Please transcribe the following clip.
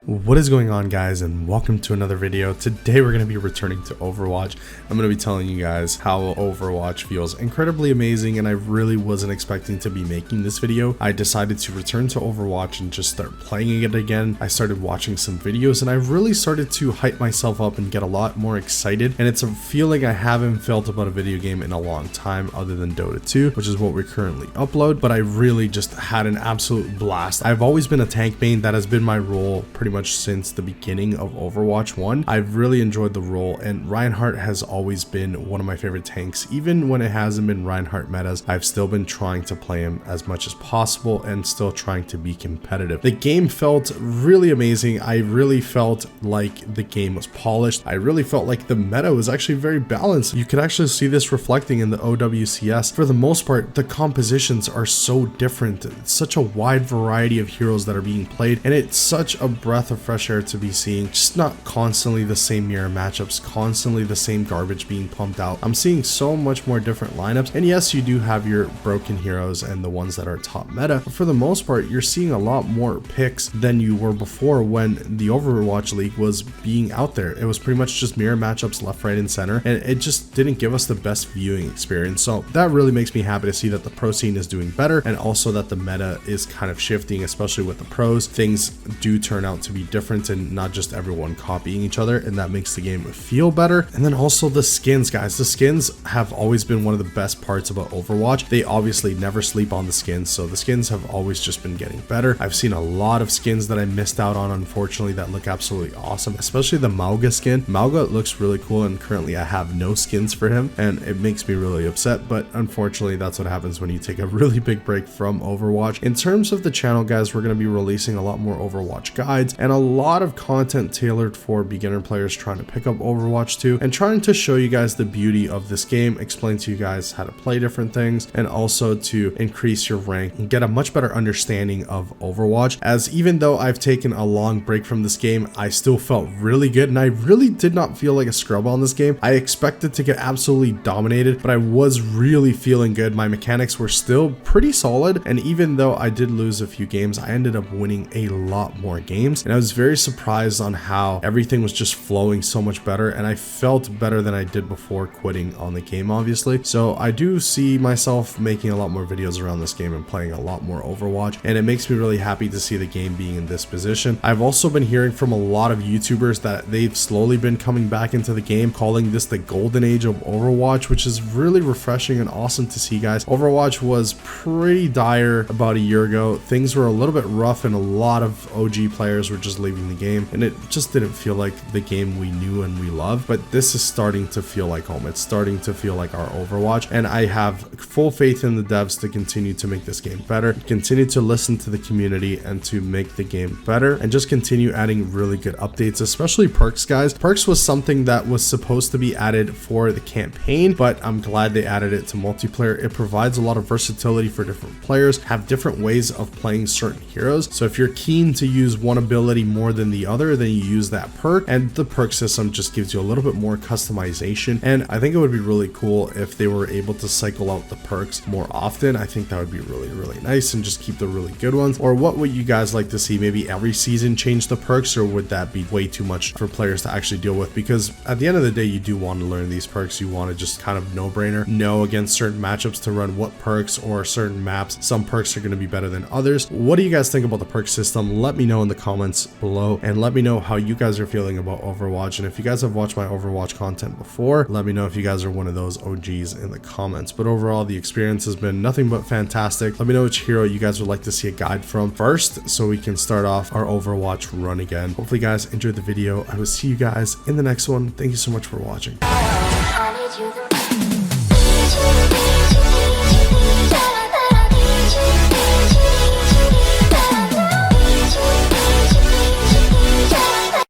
What is going on, guys, and welcome to another video. Today we're going to be returning to Overwatch. I'm going to be telling you guys how Overwatch feels incredibly amazing, and I really wasn't expecting to be making this video. I decided to return to Overwatch and just start playing it again. I started watching some videos and I really started to hype myself up and get a lot more excited, and it's a feeling I haven't felt about a video game in a long time other than Dota 2, which is what we currently upload. But I really just had an absolute blast. I've always been a tank main. That has been my role pretty much since the beginning of Overwatch 1. I've really enjoyed the role, and Reinhardt has always been one of my favorite tanks. Even when it hasn't been Reinhardt metas, I've still been trying to play him as much as possible and still trying to be competitive. The game felt really amazing. I really felt like the game was polished. I really felt like the meta was actually very balanced. You could actually see this reflecting in the OWCS. For the most part, the compositions are so different. It's such a wide variety of heroes that are being played, and it's such a breath of fresh air to be seeing. Just not constantly the same mirror matchups, constantly the same garbage being pumped out. I'm seeing so much more different lineups, and yes, you do have your broken heroes and the ones that are top meta, but for the most part, you're seeing a lot more picks than you were before when the Overwatch League was being out there. It was pretty much just mirror matchups left, right, and center, and it just didn't give us the best viewing experience. So that really makes me happy to see that the pro scene is doing better, and also that the meta is kind of shifting, especially with the pros. Things do turn out to be different and not just everyone copying each other, and that makes the game feel better. And then also the skins, guys. The skins have always been one of the best parts about Overwatch. They obviously never sleep on the skins, so the skins have always just been getting better. I've seen a lot of skins that I missed out on, unfortunately, that look absolutely awesome, especially the Mauga skin. Mauga looks really cool, and currently I have no skins for him, and it makes me really upset, but unfortunately that's what happens when you take a really big break from Overwatch. In terms of the channel, guys, we're going to be releasing a lot more Overwatch guides and a lot of content tailored for beginner players trying to pick up Overwatch 2, and trying to show you guys the beauty of this game, explain to you guys how to play different things, and also to increase your rank and get a much better understanding of Overwatch. As even though I've taken a long break from this game, I still felt really good, and I really did not feel like a scrub on this game. I expected to get absolutely dominated, but I was really feeling good. My mechanics were still pretty solid, and even though I did lose a few games, I ended up winning a lot more games, and I was very surprised on how everything was just flowing so much better, and I felt better than I did before quitting on the game, obviously. So I do see myself making a lot more videos around this game and playing a lot more Overwatch, and it makes me really happy to see the game being in this position. I've also been hearing from a lot of YouTubers that they've slowly been coming back into the game, calling this the golden age of Overwatch, which is really refreshing and awesome to see, guys. Overwatch was pretty dire about a year ago. Things were a little bit rough, and a lot of OG players were just leaving the game, and it just didn't feel like the game we knew and we love. But this is starting to feel like home. It's starting to feel like our Overwatch, and I have full faith in the devs to continue to make this game better, continue to listen to the community and to make the game better, and just continue adding really good updates, especially perks, guys. Perks was something that was supposed to be added for the campaign, but I'm glad they added it to multiplayer. It provides a lot of versatility for different players, have different ways of playing certain heroes. So if you're keen to use one ability more than the other, then you use that perk, and the perk system just gives you a little bit more customization. And I think it would be really cool if they were able to cycle out the perks more often. I think that would be really, really nice, and just keep the really good ones. Or what would you guys like to see? Maybe every season change the perks, or would that be way too much for players to actually deal with? Because at the end of the day, you do want to learn these perks. You want to just kind of no-brainer know against certain matchups to run what perks, or certain maps some perks are going to be better than others. What do you guys think about the perk system? Let me know in the comments below, and let me know how you guys are feeling about Overwatch. And if you guys have watched my Overwatch content before, let me know if you guys are one of those OGs in the comments. But overall, the experience has been nothing but fantastic. Let me know which hero you guys would like to see a guide from first, so we can start off our Overwatch run again. Hopefully you guys enjoyed the video. I will see you guys in the next one. Thank you so much for watching.